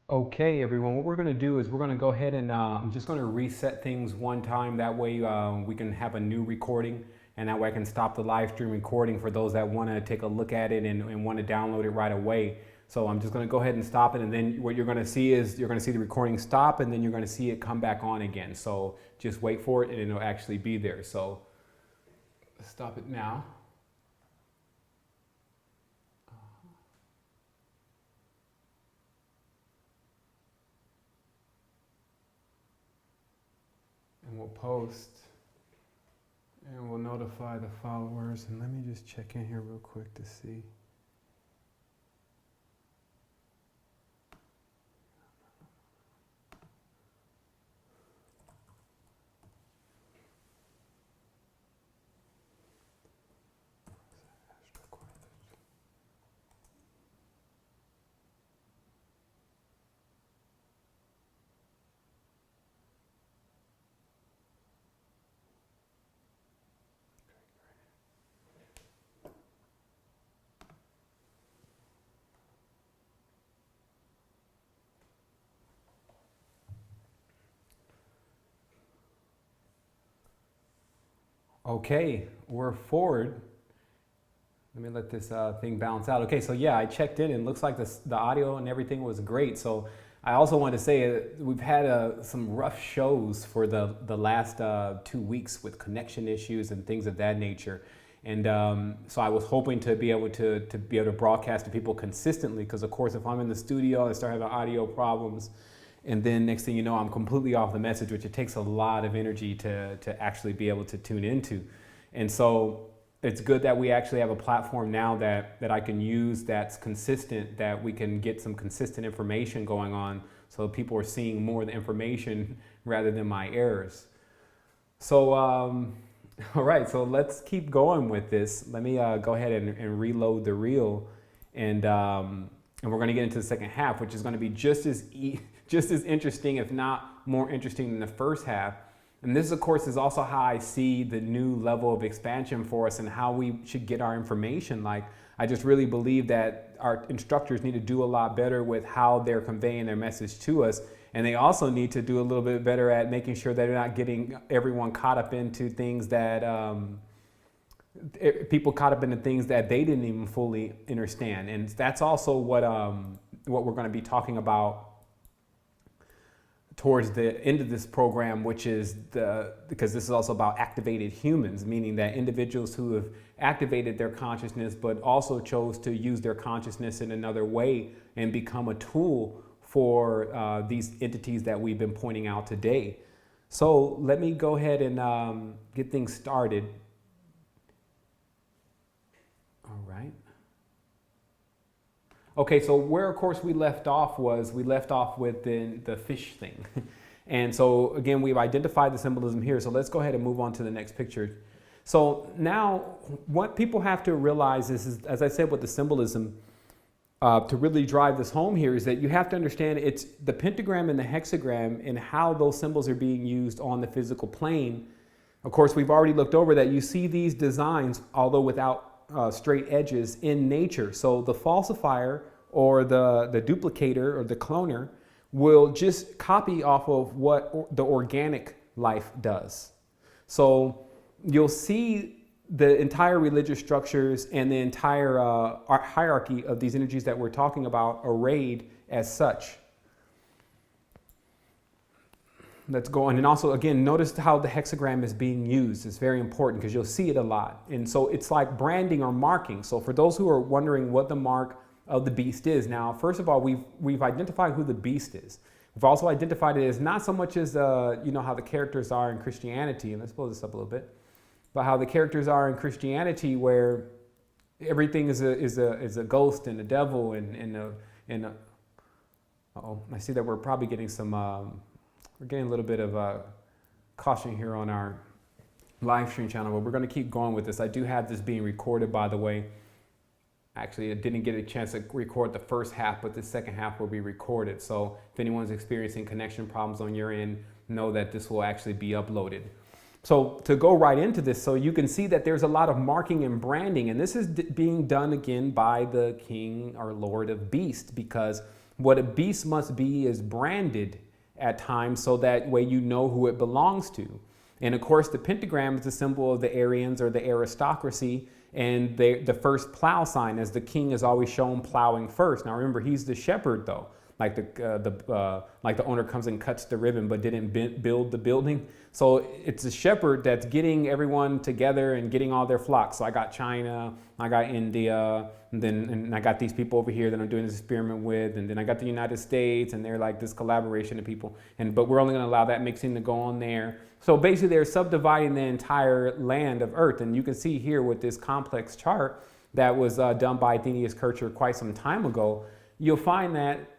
Okay, everyone, what we're going to do is we're going to go ahead and I'm just going to reset things one time. That way we can have a new recording, and that way I can stop the live stream recording for those that want to take a look at it and want to download it right away. So I'm just going to go ahead and stop it, and then what you're going to see is you're going to see the recording stop, and then you're going to see it come back on again. So just wait for it, and it'll actually be there. So let's stop it now. And we'll post. And we'll notify the followers. And let me just check in here real quick to see. Okay, we're forward. Let me let this thing bounce out. Okay, so yeah, I checked in and it looks like the audio and everything was great. So I also want to say we've had some rough shows for the last 2 weeks with connection issues and things of that nature. And so I was hoping to be able to broadcast to people consistently, because of course if I'm in the studio I start having audio problems, and then next thing you know, I'm completely off the message, which it takes a lot of energy to actually be able to tune into. And so it's good that we actually have a platform now that I can use that's consistent, that we can get some consistent information going on, so people are seeing more of the information rather than my errors. So, all right, so let's keep going with this. Let me go ahead and reload the reel, and we're going to get into the second half, which is going to be just as interesting, if not more interesting than the first half. And this, of course, is also how I see the new level of expansion for us and how we should get our information. Like, I just really believe that our instructors need to do a lot better with how they're conveying their message to us. And they also need to do a little bit better at making sure that they're not getting everyone caught up into things that people caught up into things that they didn't even fully understand. And that's also what we're going to be talking about towards the end of this program, which is because this is also about activated humans, meaning that individuals who have activated their consciousness but also chose to use their consciousness in another way and become a tool for these entities that we've been pointing out today. So let me go ahead and get things started. All right. Okay, so where, of course, we left off with the fish thing. And so, again, we've identified the symbolism here. So let's go ahead and move on to the next picture. So now what people have to realize is, as I said with the symbolism, to really drive this home here, is that you have to understand it's the pentagram and the hexagram and how those symbols are being used on the physical plane. Of course, we've already looked over that. You see these designs, although without straight edges, in nature. So the falsifier or the duplicator or the cloner will just copy off of what the organic life does. So you'll see the entire religious structures and the entire hierarchy of these energies that we're talking about arrayed as such. Let's go on. And also, again, notice how the hexagram is being used. It's very important because you'll see it a lot. And so it's like branding or marking. So for those who are wondering what the mark of the beast is, now, first of all, we've identified who the beast is. We've also identified it as not so much as, how the characters are in Christianity. And let's blow this up a little bit. But how the characters are in Christianity, where everything is a ghost and a devil and I see that we're probably getting some... We're getting a little bit of caution here on our live stream channel, but we're going to keep going with this. I do have this being recorded, by the way. Actually, I didn't get a chance to record the first half, but the second half will be recorded. So if anyone's experiencing connection problems on your end, know that this will actually be uploaded. So to go right into this, so you can see that there's a lot of marking and branding, and this is being done again by the king or lord of beast, because What a beast must be is branded at times so that way you know who it belongs to. And of course, the pentagram is a symbol of the Aryans or the aristocracy, and the first plow sign, as the king is always shown plowing first. Now remember, he's the shepherd though. Like the owner comes and cuts the ribbon but didn't build the building. So it's a shepherd that's getting everyone together and getting all their flocks. So I got China, I got India, and I got these people over here that I'm doing this experiment with, and then I got the United States, and they're like this collaboration of people. But we're only going to allow that mixing to go on there. So basically they're subdividing the entire land of Earth. And you can see here with this complex chart that was done by Thenius Kircher quite some time ago, you'll find that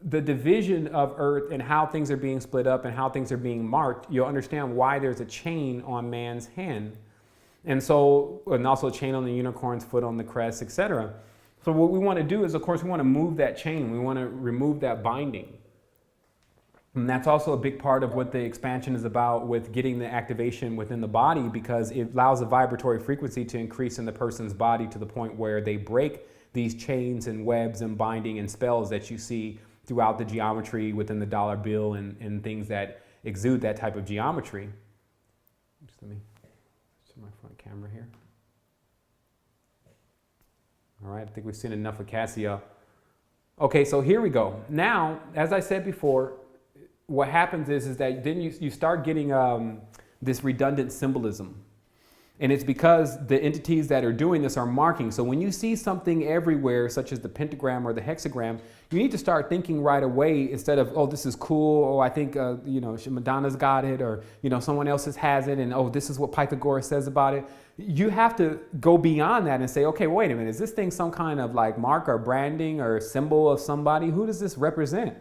the division of Earth and how things are being split up and how things are being marked, you'll understand why there's a chain on man's hand. And also a chain on the unicorn's foot on the crest, etc. So what we want to do is, of course, we want to move that chain. We want to remove that binding. And that's also a big part of what the expansion is about with getting the activation within the body, because it allows the vibratory frequency to increase in the person's body to the point where they break these chains and webs and binding and spells that you see throughout the geometry within the dollar bill and things that exude that type of geometry. Just let me show my front camera here. All right, I think we've seen enough of Cassia. Okay, so here we go. Now, as I said before, what happens is that then you start getting this redundant symbolism. And it's because the entities that are doing this are marking. So when you see something everywhere, such as the pentagram or the hexagram, you need to start thinking right away instead of, oh, this is cool. Oh, I think, Madonna's got it, or, someone else has it. And, oh, this is what Pythagoras says about it. You have to go beyond that and say, okay, wait a minute. Is this thing some kind of like mark or branding or symbol of somebody? Who does this represent?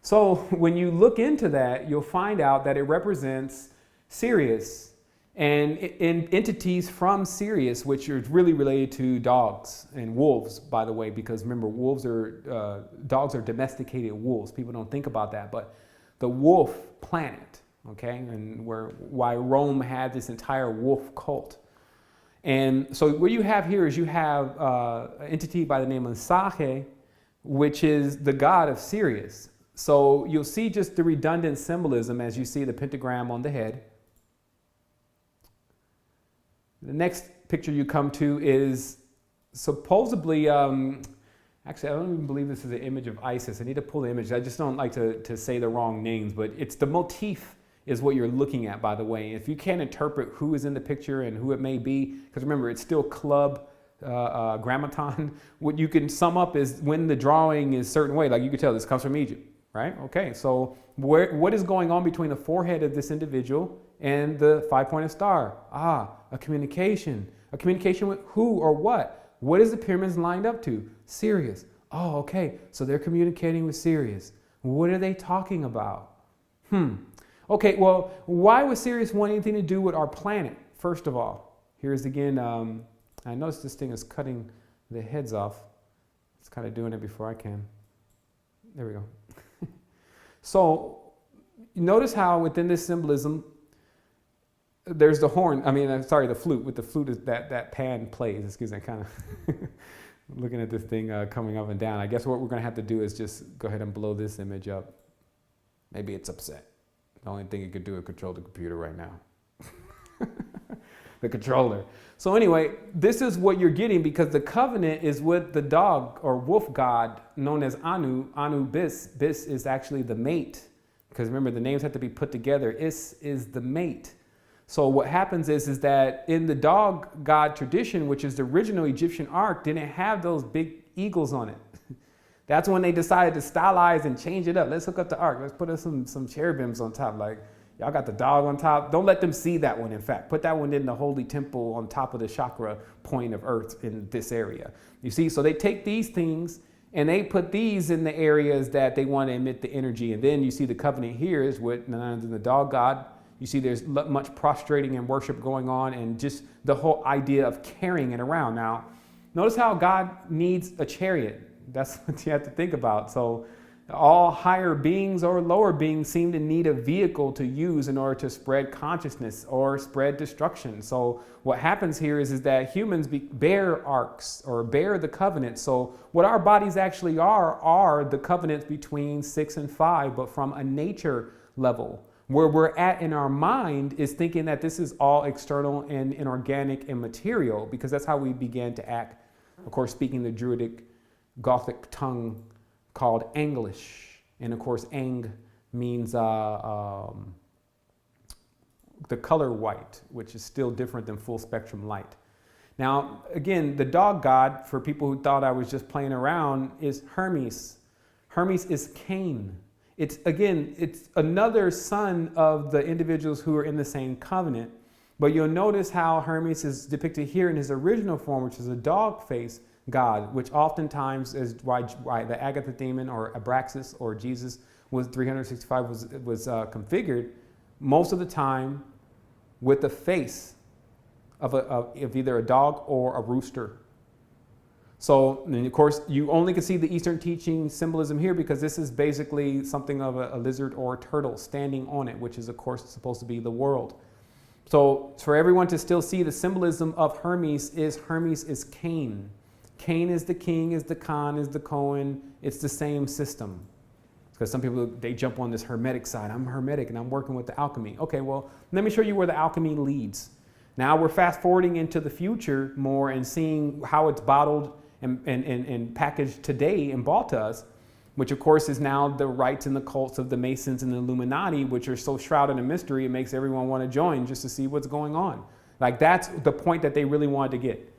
So when you look into that, you'll find out that it represents Sirius. And in entities from Sirius, which are really related to dogs and wolves, by the way, because remember, dogs are domesticated wolves. People don't think about that, but the wolf planet, okay, and why Rome had this entire wolf cult. And so what you have here is you have an entity by the name of Sahe, which is the god of Sirius. So you'll see just the redundant symbolism as you see the pentagram on the head. The next picture you come to is supposedly, actually, I don't even believe this is an image of Isis. I need to pull the image. I just don't like to say the wrong names, but it's the motif is what you're looking at, by the way. If you can't interpret who is in the picture and who it may be, because remember, it's still club grammaton, what you can sum up is when the drawing is a certain way, like you can tell this comes from Egypt, right? Okay, so what is going on between the forehead of this individual and the five-pointed star? A communication. A communication with who or what? What is the pyramids lined up to? Sirius. Oh, okay. So they're communicating with Sirius. What are they talking about? Okay, well, why would Sirius want anything to do with our planet? First of all, here's again, I noticed this thing is cutting the heads off. It's kind of doing it before I can. There we go. So notice how within this symbolism, there's the horn, the flute. With the flute is that Pan plays. Excuse me, kind of looking at this thing coming up and down. I guess what we're going to have to do is just go ahead and blow this image up. Maybe it's upset. The only thing it could do is control the computer right now. The controller. So anyway, this is what you're getting because the covenant is with the dog or wolf god known as Anu. Anu Bis. Bis is actually the mate. Because remember, the names have to be put together. Is the mate. So what happens is that in the dog god tradition, which is the original Egyptian ark, didn't have those big eagles on it. That's when they decided to stylize and change it up. Let's hook up the ark. Let's put some cherubims on top. Like, y'all got the dog on top. Don't let them see that one, in fact. Put that one in the holy temple on top of the chakra point of earth in this area. You see, so they take these things and they put these in the areas that they want to emit the energy. And then you see the covenant here is with the dog god. You see there's much prostrating and worship going on and just the whole idea of carrying it around. Now, notice how God needs a chariot. That's what you have to think about. So All higher beings or lower beings seem to need a vehicle to use in order to spread consciousness or spread destruction. So what happens here is that humans bear arcs or bear the covenant. So what our bodies actually are the covenants between 6 and 5, but from a nature level. Where we're at in our mind is thinking that this is all external and inorganic and material, because that's how we began to act. Of course, speaking the Druidic Gothic tongue called English. And of course, Eng means the color white, which is still different than full spectrum light. Now, again, the dog god, for people who thought I was just playing around, is Hermes. Hermes is Cain. It's another son of the individuals who are in the same covenant. But you'll notice how Hermes is depicted here in his original form, which is a dog face god, which oftentimes is why the Agatha demon or Abraxas or Jesus was 365 was configured most of the time with the face of either a dog or a rooster. So, and of course, you only can see the Eastern teaching symbolism here because this is basically something of a lizard or a turtle standing on it, which is, of course, supposed to be the world. So, for everyone to still see the symbolism of Hermes is Cain. Cain is the king, is the Khan, is the Cohen. It's the same system. Because some people, they jump on this Hermetic side. I'm Hermetic and I'm working with the alchemy. Okay, well, let me show you where the alchemy leads. Now we're fast forwarding into the future more and seeing how it's bottled and packaged today and bought to us, which of course is now the rites and the cults of the Masons and the Illuminati, which are so shrouded in mystery, it makes everyone want to join just to see what's going on. Like that's the point that they really wanted to get.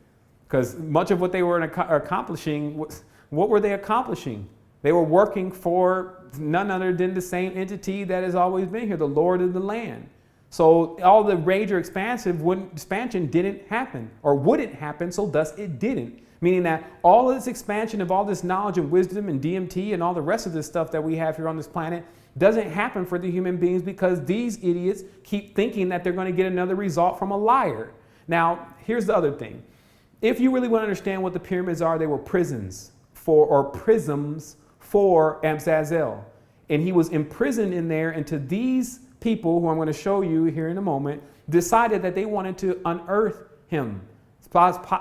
Because much of what they were accomplishing, what were they accomplishing? They were working for none other than the same entity that has always been here, the Lord of the land. So all the major expansion didn't happen, or wouldn't happen, so thus it didn't. Meaning that all of this expansion of all this knowledge and wisdom and DMT and all the rest of this stuff that we have here on this planet doesn't happen for the human beings because these idiots keep thinking that they're going to get another result from a liar. Now, here's the other thing. If you really want to understand what the pyramids are, they were prisons or prisms for Amzazel. And he was imprisoned in there until these people, who I'm going to show you here in a moment, decided that they wanted to unearth him.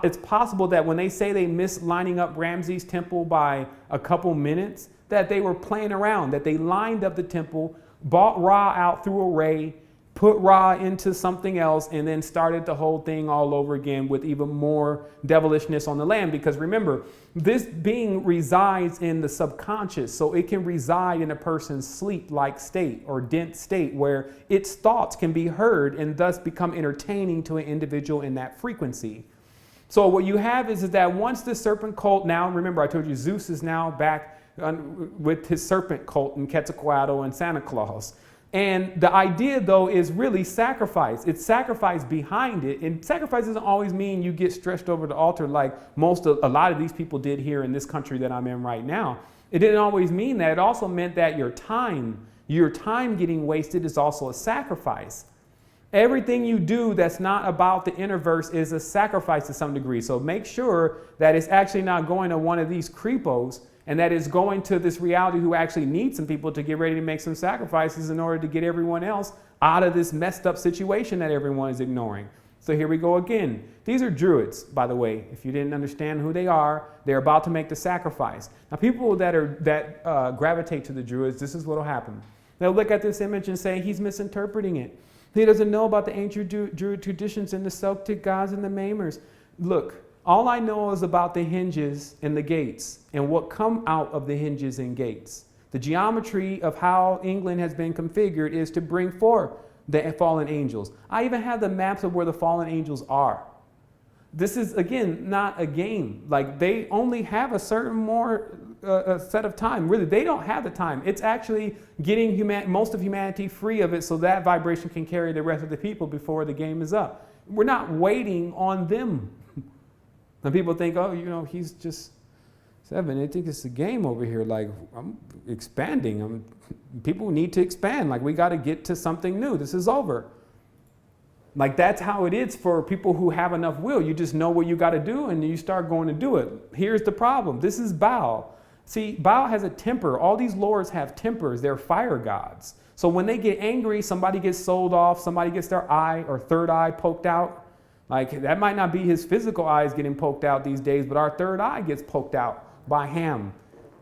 It's possible that when they say they missed lining up Ramses' temple by a couple minutes, that they were playing around, that they lined up the temple, bought Ra out through a ray, put Ra into something else, and then started the whole thing all over again with even more devilishness on the land. Because remember, this being resides in the subconscious, so it can reside in a person's sleep-like state or dense state where its thoughts can be heard and thus become entertaining to an individual in that frequency. So what you have is that once the serpent cult, now remember I told you Zeus is now back with his serpent cult in Quetzalcoatl and Santa Claus. And the idea, though, is really sacrifice. It's sacrifice behind it. And sacrifice doesn't always mean you get stretched over the altar like a lot of these people did here in this country that I'm in right now. It didn't always mean that. It also meant that your time getting wasted is also a sacrifice. Everything you do that's not about the Innerverse is a sacrifice to some degree. So make sure that it's actually not going to one of these creepos and that is going to this reality who actually needs some people to get ready to make some sacrifices in order to get everyone else out of this messed up situation that everyone is ignoring. So here we go again. These are druids, by the way. If you didn't understand who they are, they're about to make the sacrifice. Now, people that gravitate to the druids, this is what will happen. They'll look at this image and say, he's misinterpreting it. He doesn't know about the ancient druid traditions and the Celtic gods and the Maimers. Look, all I know is about the hinges and the gates and what come out of the hinges and gates. The geometry of how England has been configured is to bring forth the fallen angels. I even have the maps of where the fallen angels are. This is, again, not a game. Like, they only have a certain more set of time. Really, they don't have the time. It's actually getting most of humanity free of it so that vibration can carry the rest of the people before the game is up. We're not waiting on them. And people think, oh, he's just 7. They think it's a game over here. Like, I'm expanding. People need to expand. Like, we got to get to something new. This is over. Like, that's how it is for people who have enough will. You just know what you got to do and you start going to do it. Here's the problem. This is Baal. See, Baal has a temper. All these lords have tempers. They're fire gods. So when they get angry, somebody gets sold off, somebody gets their eye or third eye poked out. Like, that might not be his physical eyes getting poked out these days, but our third eye gets poked out by Ham.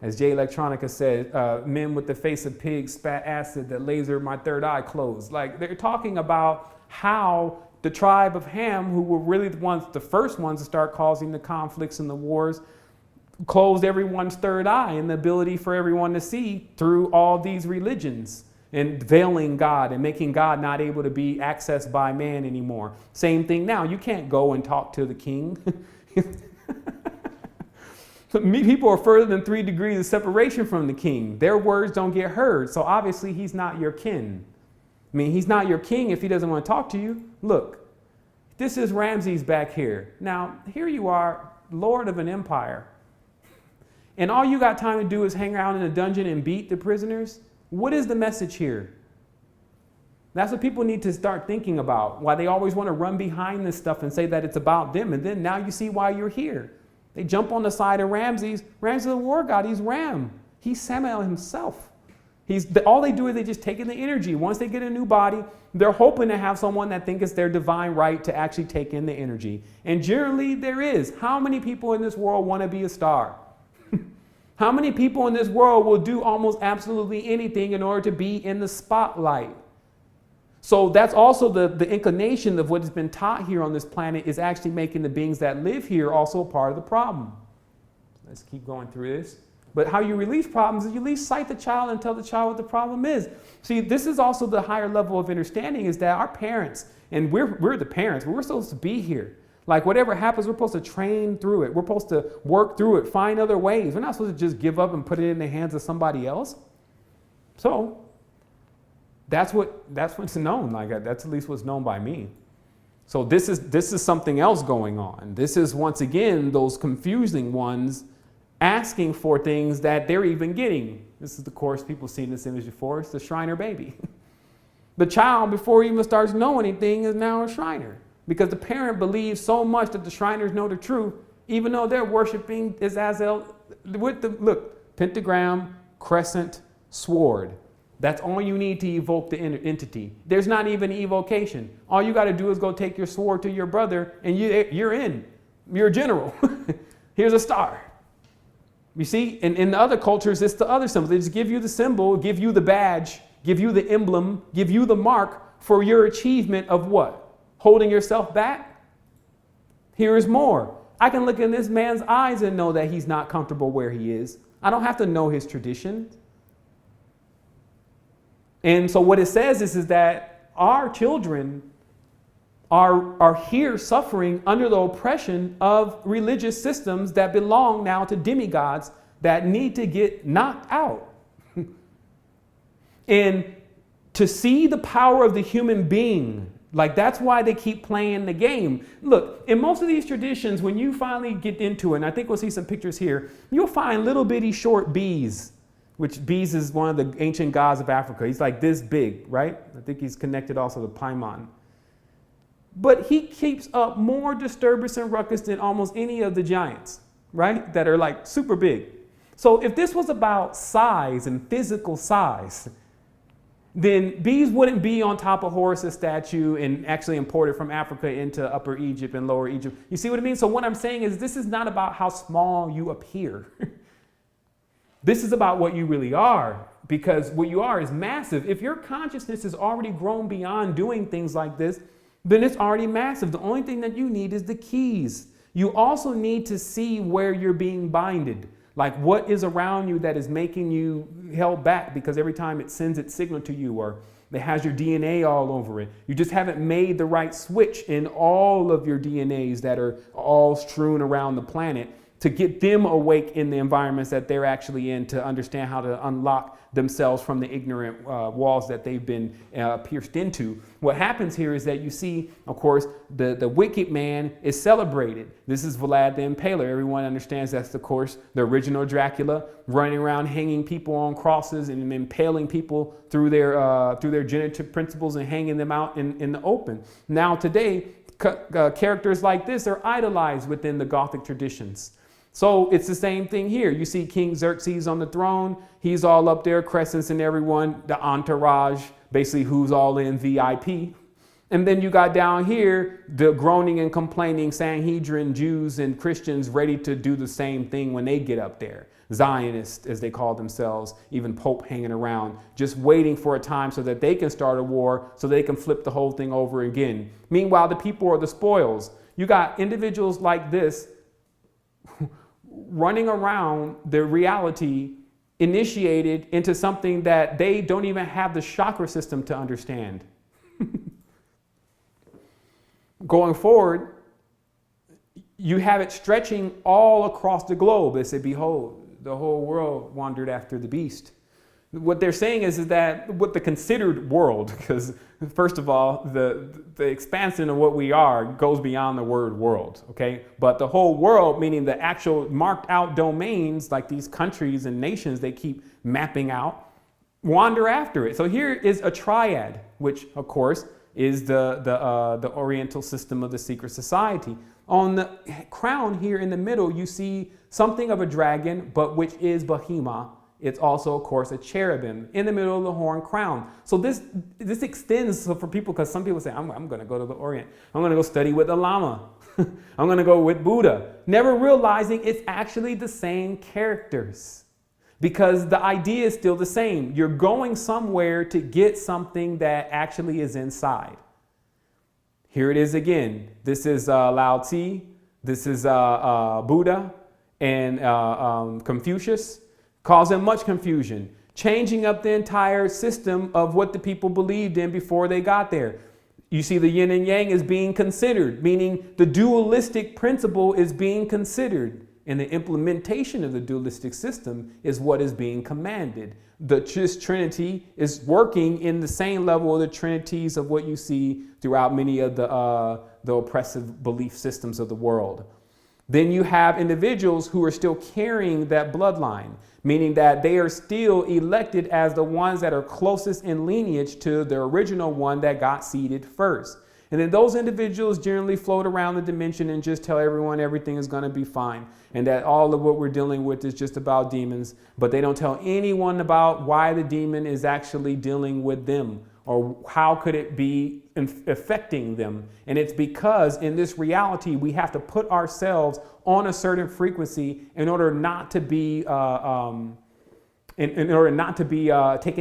As Jay Electronica said, men with the face of pigs spat acid that lasered my third eye closed. Like, they're talking about how the tribe of Ham, who were really the first ones to start causing the conflicts and the wars, closed everyone's third eye and the ability for everyone to see through all these religions and veiling God and making God not able to be accessed by man anymore. Same thing now. You can't go and talk to the king. People are further than 3 degrees of separation from the king. Their words don't get heard. So obviously he's not your kin. I mean, he's not your king if he doesn't want to talk to you. Look, this is Ramses back here. Now, here you are, lord of an empire. And all you got time to do is hang around in a dungeon and beat the prisoners? What is the message here? That's what people need to start thinking about. Why they always want to run behind this stuff and say that it's about them. And then now you see why you're here. They jump on the side of Ramses. Ramses is a war god. He's Ram. He's Samael himself. All they do is they just take in the energy. Once they get a new body, they're hoping to have someone that thinks it's their divine right to actually take in the energy. And generally there is. How many people in this world want to be a star? How many people in this world will do almost absolutely anything in order to be in the spotlight? So that's also the inclination of what has been taught here on this planet, is actually making the beings that live here also a part of the problem. Let's keep going through this. But how you release problems is you at least cite the child and tell the child what the problem is. See, this is also the higher level of understanding, is that our parents, and we're the parents, but we're supposed to be here. Like, whatever happens, we're supposed to train through it. We're supposed to work through it, find other ways. We're not supposed to just give up and put it in the hands of somebody else. So that's what's known. Like, that's at least what's known by me. So this is something else going on. This is, once again, those confusing ones asking for things that they're even getting. This is, of course, people seen this image before. It's the Shriner baby. The child, before he even starts knowing anything, is now a Shriner. Because the parent believes so much that the Shriners know the truth, even though they're worshiping Azazel with look, pentagram, crescent, sword. That's all you need to evoke the entity. There's not even evocation. All you got to do is go take your sword to your brother and you're in. You're a general. Here's a star. You see, in the other cultures, it's the other symbols. They just give you the symbol, give you the badge, give you the emblem, give you the mark for your achievement of what? Holding yourself back? Here is more. I can look in this man's eyes and know that he's not comfortable where he is. I don't have to know his tradition. And so what it says is that our children are here suffering under the oppression of religious systems that belong now to demigods that need to get knocked out. And to see the power of the human being, like, that's why they keep playing the game. Look, in most of these traditions, when you finally get into it, and I think we'll see some pictures here, you'll find little bitty short bees, which bees is one of the ancient gods of Africa. He's like this big, right? I think he's connected also to Paimon. But he keeps up more disturbance and ruckus than almost any of the giants, right? That are like super big. So if this was about size and physical size, then bees wouldn't be on top of Horus's statue and actually imported from Africa into Upper Egypt and Lower Egypt. You see what I mean? So what I'm saying is, this is not about how small you appear. This is about what you really are, because what you are is massive. If your consciousness has already grown beyond doing things like this, then it's already massive. The only thing that you need is the keys. You also need to see where you're being binded. Like, what is around you that is making you held back, because every time it sends its signal to you, or it has your DNA all over it. You just haven't made the right switch in all of your DNAs that are all strewn around the planet to get them awake in the environments that they're actually in, to understand how to unlock themselves from the ignorant walls that they've been pierced into. What happens here is that you see, of course, the wicked man is celebrated. This is Vlad the Impaler. Everyone understands that's, of course, the original Dracula, running around hanging people on crosses and impaling people through their genitive principles and hanging them out in the open. Now today, characters like this are idolized within the Gothic traditions. So it's the same thing here. You see King Xerxes on the throne. He's all up there, crescents and everyone, the entourage, basically who's all in VIP. And then you got down here, the groaning and complaining Sanhedrin Jews and Christians ready to do the same thing when they get up there. Zionists, as they call themselves, even Pope hanging around, just waiting for a time so that they can start a war, so they can flip the whole thing over again. Meanwhile, the people are the spoils. You got individuals like this running around the reality initiated into something that they don't even have the chakra system to understand. Going forward, you have it stretching all across the globe. They say, behold, the whole world wandered after the beast. What they're saying is that what the considered world, because first of all, the expansion of what we are goes beyond the word world, okay? But the whole world, meaning the actual marked out domains, like these countries and nations they keep mapping out, wander after it. So here is a triad, which of course is the Oriental system of the secret society. On the crown here in the middle, you see something of a dragon, but which is Behemoth. It's also, of course, a cherubim in the middle of the horn crown. So this extends for people, because some people say, I'm going to go to the Orient. I'm going to go study with the Lama. I'm going to go with Buddha. Never realizing it's actually the same characters, because the idea is still the same. You're going somewhere to get something that actually is inside. Here it is again. This is Lao Tzu. This is Buddha and Confucius, causing much confusion, changing up the entire system of what the people believed in before they got there. You see the yin and yang is being considered, meaning the dualistic principle is being considered, and the implementation of the dualistic system is what is being commanded. The Trinity is working in the same level of the Trinities of what you see throughout many of the oppressive belief systems of the world. Then you have individuals who are still carrying that bloodline, meaning that they are still elected as the ones that are closest in lineage to the original one that got seeded first. And then those individuals generally float around the dimension and just tell everyone everything is going to be fine, and that all of what we're dealing with is just about demons, but they don't tell anyone about why the demon is actually dealing with them, or how could it be affecting them. And it's because in this reality, we have to put ourselves on a certain frequency in order not to be taken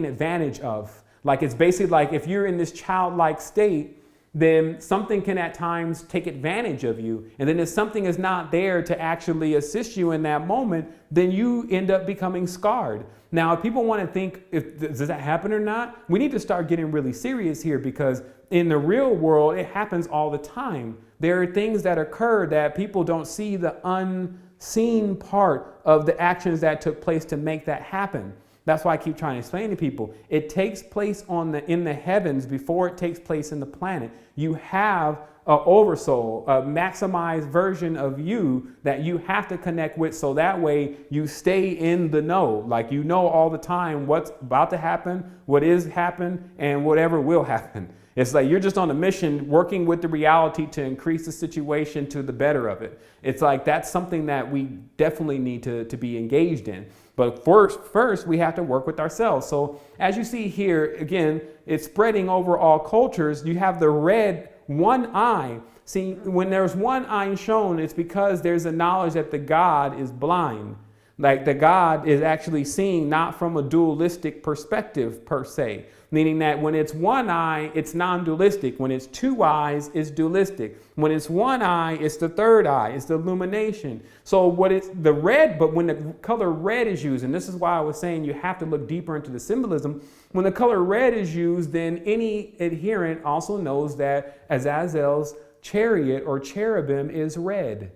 advantage of. Like, it's basically like if you're in this childlike state, then something can at times take advantage of you. And then if something is not there to actually assist you in that moment, then you end up becoming scarred. Now, if people want to think, does that happen or not? We need to start getting really serious here, because in the real world, it happens all the time. There are things that occur that people don't see the unseen part of the actions that took place to make that happen. That's why I keep trying to explain to people. It takes place in the heavens before it takes place in the planet. You have an oversoul, a maximized version of you that you have to connect with, so that way you stay in the know. Like, you know all the time what's about to happen, what is happened, and whatever will happen. It's like you're just on a mission working with the reality to increase the situation to the better of it. It's like that's something that we definitely need to be engaged in. But first, we have to work with ourselves. So as you see here, again, it's spreading over all cultures. You have the red one eye. See, when there's one eye shown, it's because there's a knowledge that the God is blind. Like, the God is actually seeing not from a dualistic perspective per se, meaning that when it's one eye, it's non-dualistic. When it's two eyes, it's dualistic. When it's one eye, it's the third eye, it's the illumination. So what it's the red, but when the color red is used, and this is why I was saying you have to look deeper into the symbolism. When the color red is used, then any adherent also knows that Azazel's chariot or cherubim is red,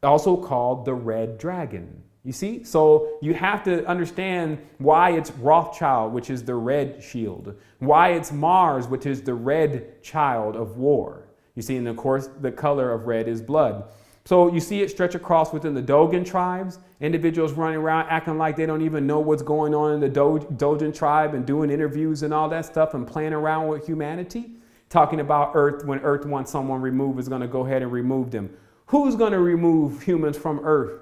also called the red dragon. You see? So you have to understand why it's Rothschild, which is the red shield, why it's Mars, which is the red child of war. You see, and of course, the color of red is blood. So you see it stretch across within the Dogon tribes, individuals running around acting like they don't even know what's going on in the Dogon tribe and doing interviews and all that stuff and playing around with humanity, talking about Earth. When Earth wants someone removed, is going to go ahead and remove them. Who's going to remove humans from Earth?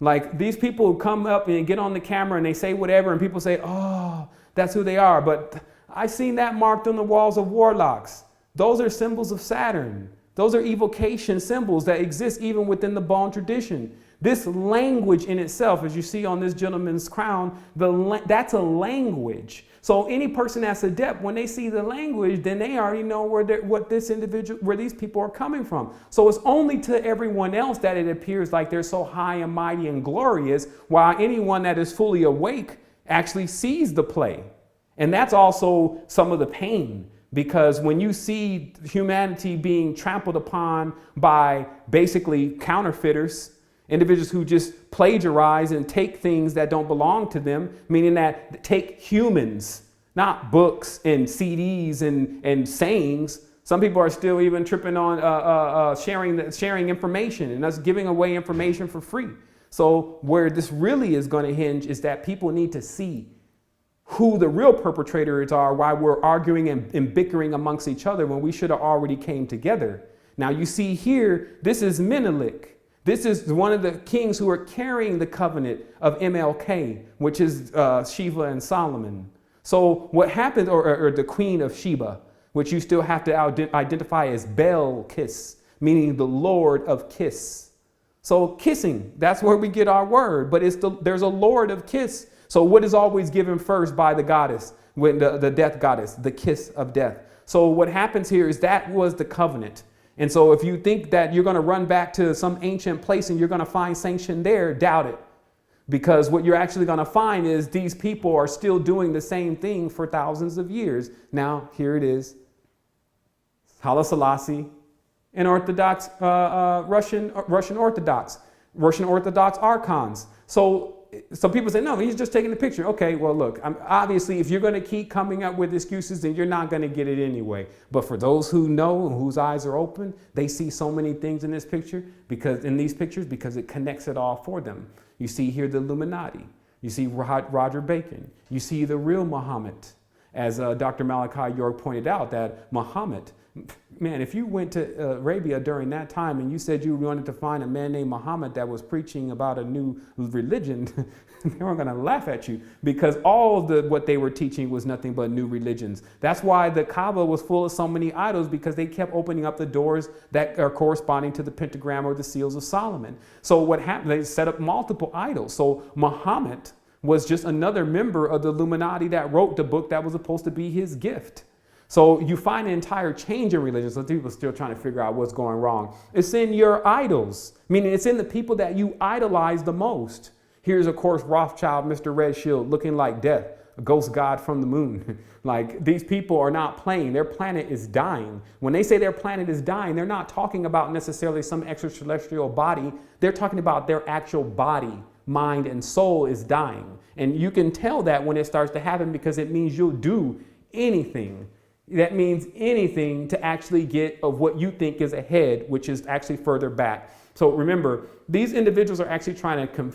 Like these people who come up and get on the camera and they say whatever and people say, oh, that's who they are. But I've seen that marked on the walls of warlocks. Those are symbols of Saturn. Those are evocation symbols that exist even within the Bon tradition. This language in itself, as you see on this gentleman's crown, that's a language. So any person that's adept, when they see the language, then they already know where these people are coming from. So it's only to everyone else that it appears like they're so high and mighty and glorious, while anyone that is fully awake actually sees the play. And that's also some of the pain, because when you see humanity being trampled upon by basically counterfeiters, individuals who just plagiarize and take things that don't belong to them, meaning that take humans, not books and CDs and sayings. Some people are still even tripping on sharing information and us giving away information for free. So where this really is going to hinge is that people need to see who the real perpetrators are, why we're arguing and bickering amongst each other when we should have already came together. Now you see here, this is Menelik. This is one of the kings who are carrying the covenant of MLK, which is Shiva and Solomon. So what happens, or the queen of Sheba, which you still have to identify as Bel-Kiss, meaning the Lord of Kiss. So kissing, that's where we get our word, but there's a Lord of Kiss. So what is always given first by the goddess, when the death goddess, the kiss of death. So what happens here is that was the covenant. And so if you think that you're going to run back to some ancient place and you're going to find sanction there, doubt it. Because what you're actually going to find is these people are still doing the same thing for thousands of years. Now, here it is. Haile Selassie, and Orthodox, Russian Orthodox archons. So people say, no, he's just taking the picture. Okay, well, look, obviously, if you're going to keep coming up with excuses, then you're not going to get it anyway. But for those who know and whose eyes are open, they see so many things in these pictures because it connects it all for them. You see here the Illuminati. You see Roger Bacon. You see the real Muhammad. As Dr. Malachi York pointed out, that Muhammad, man, if you went to Arabia during that time and you said you wanted to find a man named Muhammad that was preaching about a new religion, they weren't going to laugh at you, because all of what they were teaching was nothing but new religions. That's why the Kaaba was full of so many idols, because they kept opening up the doors that are corresponding to the pentagram or the seals of Solomon. So what happened? They set up multiple idols. So Muhammad was just another member of the Illuminati that wrote the book that was supposed to be his gift. So you find an entire change in religion. So people are still trying to figure out what's going wrong. It's in your idols, meaning it's in the people that you idolize the most. Here's, of course, Rothschild, Mr. Red Shield, looking like death, a ghost god from the moon. Like, these people are not playing. Their planet is dying. When they say their planet is dying, they're not talking about necessarily some extraterrestrial body. They're talking about their actual body, mind, and soul is dying. And you can tell that when it starts to happen, because it means you'll do anything. That means anything to actually get of what you think is ahead, which is actually further back. So remember, these individuals are actually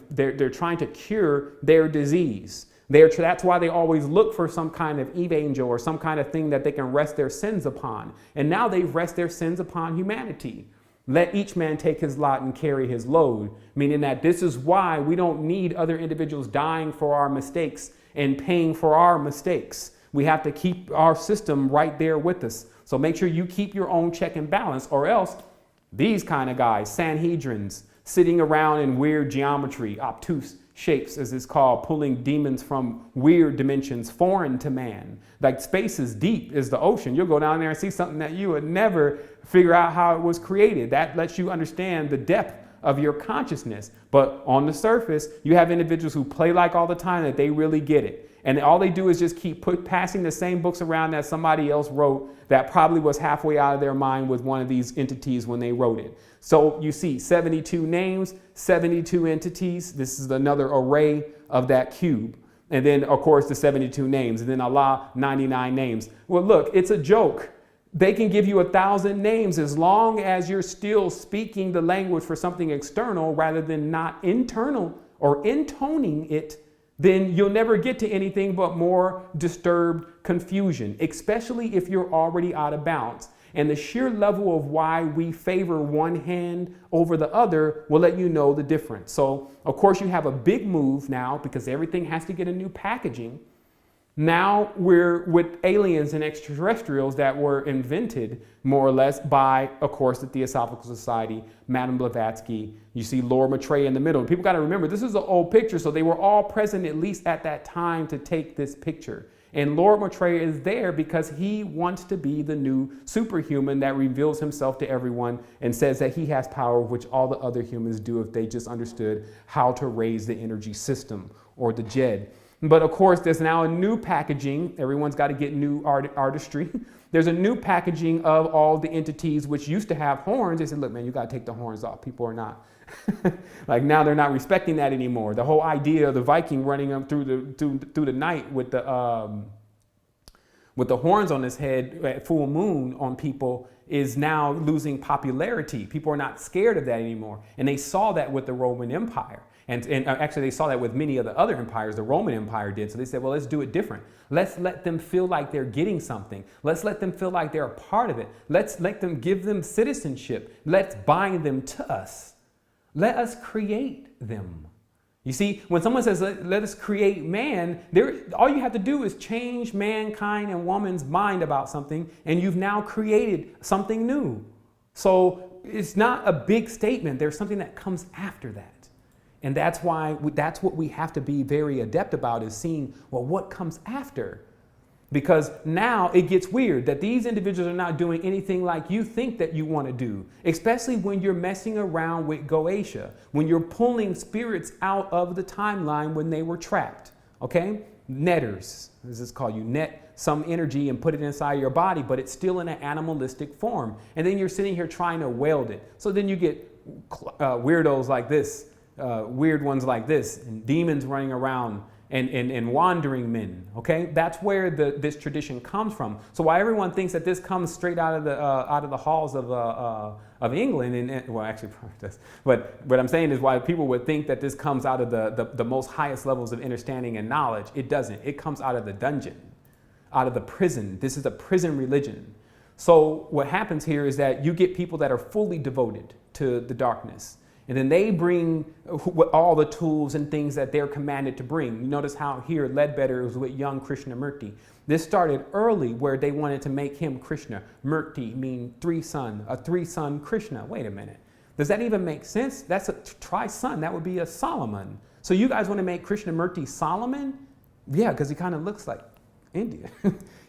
they're trying to cure their disease. That's why they always look for some kind of evangel or some kind of thing that they can rest their sins upon. And now they rest their sins upon humanity. Let each man take his lot and carry his load, meaning that this is why we don't need other individuals dying for our mistakes and paying for our mistakes. We have to keep our system right there with us. So make sure you keep your own check and balance, or else these kind of guys, Sanhedrins, sitting around in weird geometry, obtuse shapes, as it's called, pulling demons from weird dimensions, foreign to man. Like space is deep as the ocean. You'll go down there and see something that you would never figure out how it was created. That lets you understand the depth of your consciousness. But on the surface, you have individuals who play like all the time that they really get it. And all they do is just keep passing the same books around that somebody else wrote that probably was halfway out of their mind with one of these entities when they wrote it. So you see 72 names, 72 entities. This is another array of that cube. And then, of course, the 72 names. And then Allah, 99 names. Well, look, it's a joke. They can give you 1,000 names as long as you're still speaking the language for something external rather than not internal or intoning it. Then you'll never get to anything but more disturbed confusion, especially if you're already out of bounds. And the sheer level of why we favor one hand over the other will let you know the difference. So, of course, you have a big move now because everything has to get a new packaging. Now we're with aliens and extraterrestrials that were invented more or less by, of course, the Theosophical Society, Madame Blavatsky. You see Laura Maitreya in the middle. People got to remember, this is an old picture, so they were all present at least at that time to take this picture. And Laura Maitreya is there because he wants to be the new superhuman that reveals himself to everyone and says that he has power, which all the other humans do if they just understood how to raise the energy system or the Jed. But of course, there's now a new packaging. Everyone's got to get new artistry. There's a new packaging of all the entities which used to have horns. They said, look, man, you got to take the horns off. People are not. Like now they're not respecting that anymore. The whole idea of the Viking running up through the night with the horns on his head at full moon on people is now losing popularity. People are not scared of that anymore. And they saw that with the Roman Empire. And actually, they saw that with many of the other empires. The Roman Empire did. So they said, well, let's do it different. Let's let them feel like they're getting something. Let's let them feel like they're a part of it. Let's let them give them citizenship. Let's bind them to us. Let us create them. You see, when someone says, let us create man, all you have to do is change mankind and woman's mind about something, and you've now created something new. So it's not a big statement. There's something that comes after that. And that's why that's what we have to be very adept about, is seeing, well, what comes after? Because now it gets weird that these individuals are not doing anything like you think that you want to do, especially when you're messing around with Goetia, when you're pulling spirits out of the timeline when they were trapped. Okay? Netters. This is called, you net some energy and put it inside your body, but it's still in an animalistic form. And then you're sitting here trying to weld it. So then you get weirdos like this. Weird ones like this, and demons running around, and wandering men. Okay, that's where this tradition comes from. So why everyone thinks that this comes straight out of the halls of England, and well, actually, probably does. But what I'm saying is why people would think that this comes out of the most highest levels of understanding and knowledge. It doesn't. It comes out of the dungeon, out of the prison. This is a prison religion. So what happens here is that you get people that are fully devoted to the darkness. And then they bring all the tools and things that they're commanded to bring. You notice how here Ledbetter was with young Krishnamurti. This started early where they wanted to make him Krishna. Murti mean a three-son Krishna. Wait a minute. Does that even make sense? That's a tri-son. That would be a Solomon. So you guys want to make Krishnamurti Solomon? Yeah, because he kind of looks like India.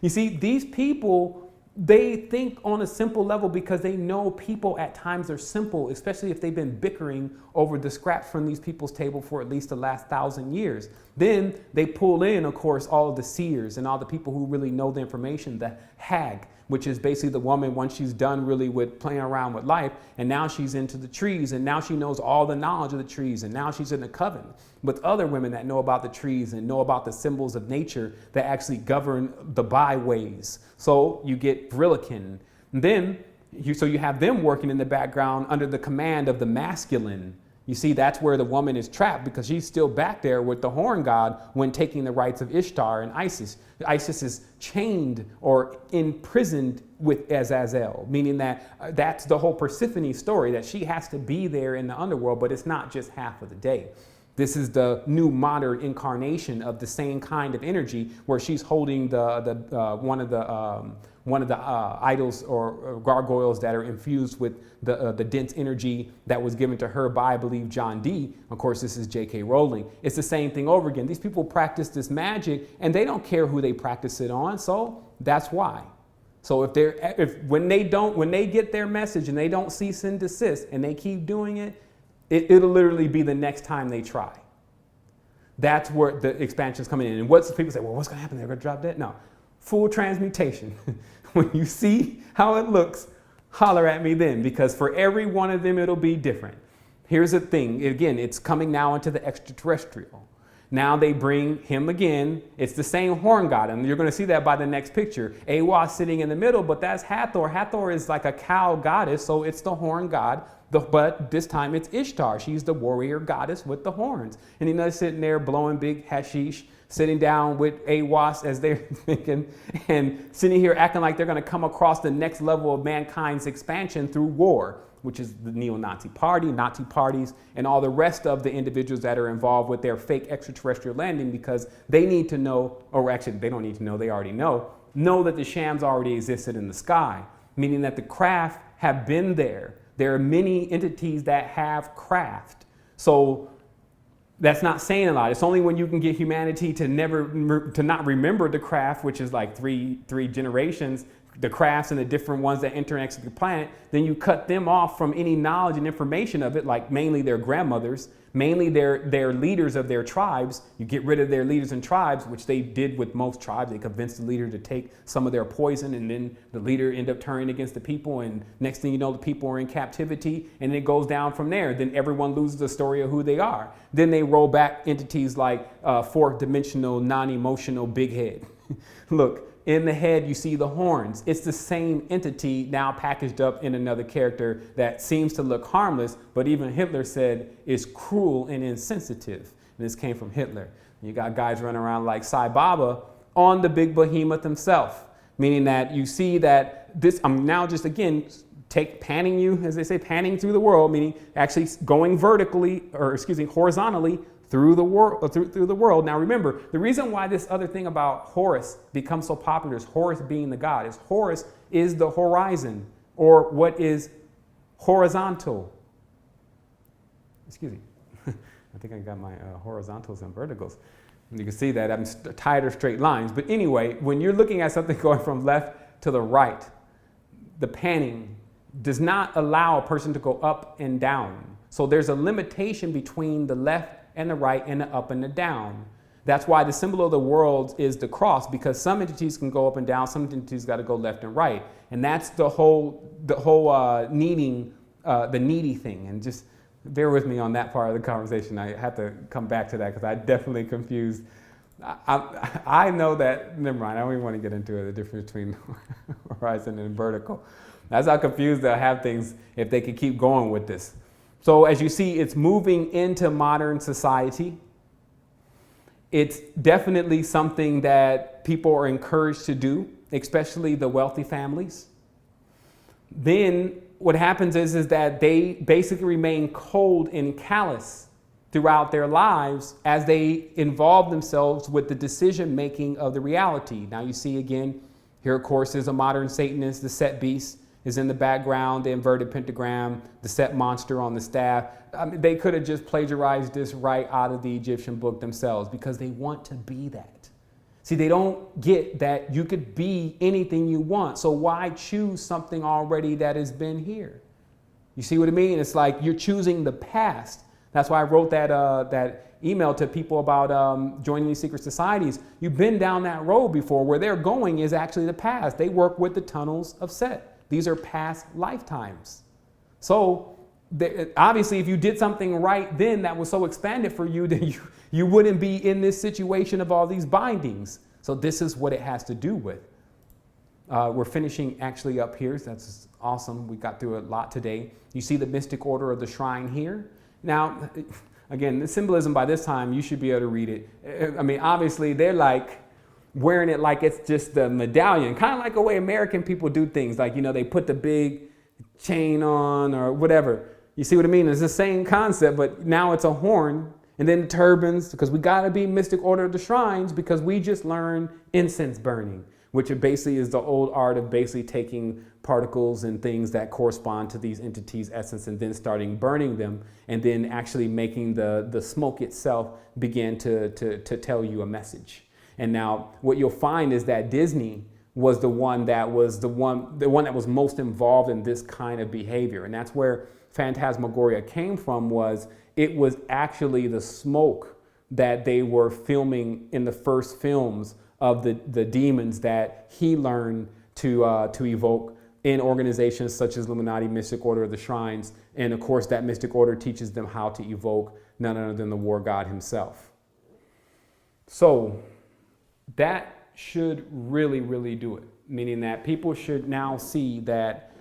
You see, these people, they think on a simple level because they know people at times are simple, especially if they've been bickering over the scraps from these people's table for at least the last 1,000 years. Then they pull in, of course, all of the seers and all the people who really know the information, the hag, which is basically the woman once she's done really with playing around with life, and now she's into the trees, and now she knows all the knowledge of the trees, and now she's in a coven with other women that know about the trees and know about the symbols of nature that actually govern the byways. So you get Vrillikin. And then you have them working in the background under the command of the masculine. You see, that's where the woman is trapped because she's still back there with the horn god when taking the rights of Ishtar and Isis. Isis is chained or imprisoned with Azazel, meaning that that's the whole Persephone story, that she has to be there in the underworld, but it's not just half of the day. This is the new modern incarnation of the same kind of energy where she's holding one of the idols or gargoyles that are infused with the dense energy that was given to her by, I believe, John Dee. Of course, this is J.K. Rowling. It's the same thing over again. These people practice this magic and they don't care who they practice it on. So that's why. So when they get their message and they don't cease and desist and they keep doing it, it'll literally be the next time they try. That's where the expansion's coming in. And people say, well, what's going to happen? They're going to drop dead? No. Full transmutation. When you see how it looks, holler at me then, because for every one of them, it'll be different. Here's the thing. Again, it's coming now into the extraterrestrial. Now they bring him again. It's the same horn god, and you're going to see that by the next picture. Awa sitting in the middle, but that's Hathor. Hathor is like a cow goddess, so it's the horn god. But this time it's Ishtar. She's the warrior goddess with the horns. And they're sitting there blowing big hashish, sitting down with AWAS as they're thinking, and sitting here acting like they're going to come across the next level of mankind's expansion through war, which is the neo-Nazi party, Nazi parties, and all the rest of the individuals that are involved with their fake extraterrestrial landing, because they need to know, or actually they don't need to know, they already know that the shams already existed in the sky, meaning that the craft have been there. There are many entities that have craft. So that's not saying a lot. It's only when you can get humanity to not remember the craft, which is like three generations, the crafts and the different ones that enter and exit the planet, then you cut them off from any knowledge and information of it, like mainly their grandmothers, mainly their leaders of their tribes. You get rid of their leaders and tribes, which they did with most tribes. They convinced the leader to take some of their poison, and then the leader ended up turning against the people, and next thing you know, the people are in captivity, and it goes down from there. Then everyone loses the story of who they are. Then they roll back entities like fourth dimensional, non-emotional big head. Look, in the head, you see the horns. It's the same entity now packaged up in another character that seems to look harmless, but even Hitler said is cruel and insensitive. And this came from Hitler. You got guys running around like Sai Baba on the big behemoth himself, meaning that you see that this, I'm now just again, panning you, as they say, panning through the world, meaning actually going horizontally through the world. Now remember, the reason why this other thing about Horus becomes so popular is Horus being the god. Is Horus is the horizon, or what is horizontal. Excuse me. I think I got my horizontals and verticals. And you can see that I'm tired of straight lines. But anyway, when you're looking at something going from left to the right, the panning does not allow a person to go up and down. So there's a limitation between the left and the right and the up and the down. That's why the symbol of the world is the cross, because some entities can go up and down, some entities got to go left and right. And that's the whole needing, the needy thing. And just bear with me on that part of the conversation. I have to come back to that because I definitely confused. I know that, never mind, I don't even want to get into it, the difference between horizon and vertical. That's how confused they'll have things if they could keep going with this. So as you see, it's moving into modern society. It's definitely something that people are encouraged to do, especially the wealthy families. Then what happens is that they basically remain cold and callous throughout their lives as they involve themselves with the decision making of the reality. Now you see again, here of course is a modern Satanist, the Set Beast is in the background, the inverted pentagram, the Set monster on the staff. I mean, they could have just plagiarized this right out of the Egyptian book themselves because they want to be that. See, they don't get that you could be anything you want. So why choose something already that has been here? You see what I mean? It's like you're choosing the past. That's why I wrote that email to people about joining these secret societies. You've been down that road before. Where they're going is actually the past. They work with the tunnels of Set. These are past lifetimes. So obviously, if you did something right then that was so expanded for you, then you wouldn't be in this situation of all these bindings. So this is what it has to do with. We're finishing actually up here. So that's awesome. We got through a lot today. You see the mystic order of the shrine here. Now, again, the symbolism by this time, you should be able to read it. I mean, obviously, they're like wearing it like it's just the medallion, kind of like the way American people do things. Like, you know, they put the big chain on or whatever. You see what I mean? It's the same concept, but now it's a horn and then the turbans, because we got to be mystic order of the shrines because we just learned incense burning, which basically is the old art of basically taking particles and things that correspond to these entities' essence and then starting burning them and then actually making the smoke itself begin to tell you a message. And now what you'll find is that Disney was the one that was the one that was most involved in this kind of behavior. And that's where Phantasmagoria came from. It was actually the smoke that they were filming in the first films of the demons that he learned to evoke in organizations such as Illuminati, Mystic Order of the Shrines. And of course, that Mystic Order teaches them how to evoke none other than the war god himself. So that should really, really do it. Meaning that people should now see that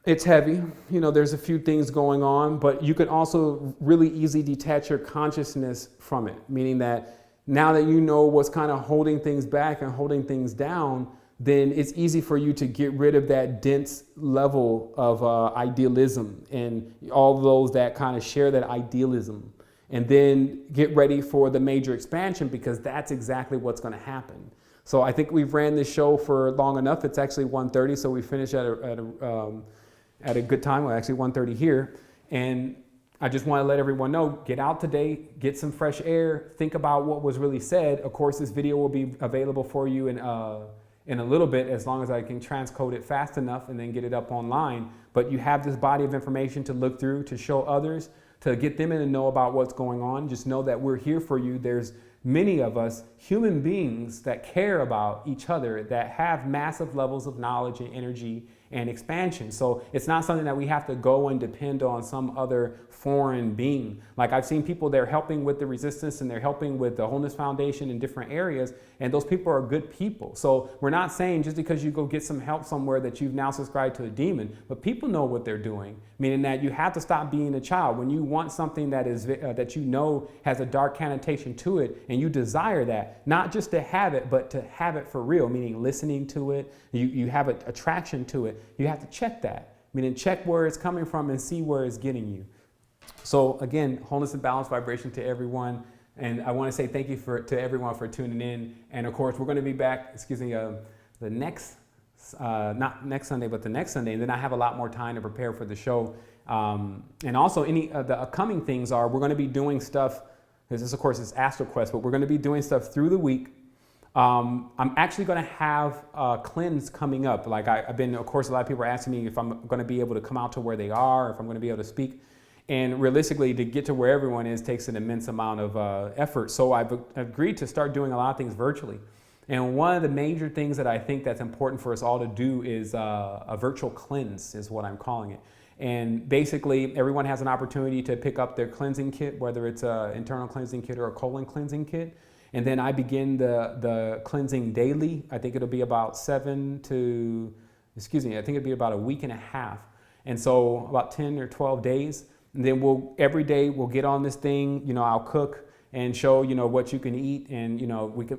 It's heavy. You know, there's a few things going on, but you can also really easily detach your consciousness from it, meaning that now that you know what's kind of holding things back and holding things down, then it's easy for you to get rid of that dense level of idealism and all those that kind of share that idealism, and then get ready for the major expansion, because that's exactly what's going to happen. So I think we've ran this show for long enough. It's actually 1:30, so we finished at a good time. Well, actually 1:30 here. And I just want to let everyone know, get out today, get some fresh air, think about what was really said. Of course, this video will be available for you in a little bit, as long as I can transcode it fast enough and then get it up online. But you have this body of information to look through, to show others, to get them in and know about what's going on. Just know that we're here for you. There's many of us human beings that care about each other, that have massive levels of knowledge and energy and expansion. So it's not something that we have to go and depend on some other foreign being. Like, I've seen people, they're helping with the resistance and they're helping with the Wholeness Foundation in different areas, and those people are good people. So we're not saying just because you go get some help somewhere that you've now subscribed to a demon, but people know what they're doing, meaning that you have to stop being a child. When you want something that is that you know has a dark connotation to it, and you desire that, not just to have it, but to have it for real, meaning listening to it, you have an attraction to it, you have to check that, meaning check where it's coming from and see where it's getting you. So again, wholeness and balance vibration to everyone. And I want to say thank you to everyone for tuning in. And of course, we're going to be back, the next, not next Sunday, but the next Sunday. And then I have a lot more time to prepare for the show. And also any of the upcoming things are, we're going to be doing stuff, this of course is Astral Quest, but we're going to be doing stuff through the week. I'm actually going to have a cleanse coming up. Like I've been, of course, a lot of people are asking me if I'm going to be able to come out to where they are, if I'm going to be able to speak. And realistically, to get to where everyone is takes an immense amount of effort. So I've agreed to start doing a lot of things virtually. And one of the major things that I think that's important for us all to do is a virtual cleanse, is what I'm calling it. And basically, everyone has an opportunity to pick up their cleansing kit, whether it's an internal cleansing kit or a colon cleansing kit. And then I begin the cleansing daily. I think it'll be about I think it'll be about a week and a half. And so about 10 or 12 days. And then every day we'll get on this thing, I'll cook and show, what you can eat. And,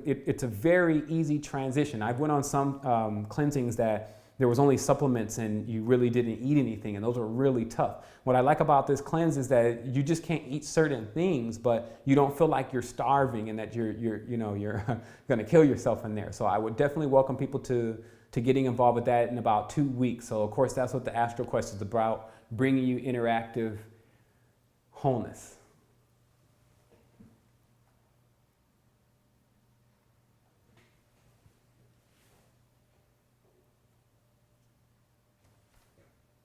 it's a very easy transition. I've went on some cleansings that there was only supplements and you really didn't eat anything. And those are really tough. What I like about this cleanse is that you just can't eat certain things, but you don't feel like you're starving and that you're going to kill yourself in there. So I would definitely welcome people to getting involved with that in about 2 weeks. So of course, that's what the Astral Quest is about, bringing you interactive wholeness.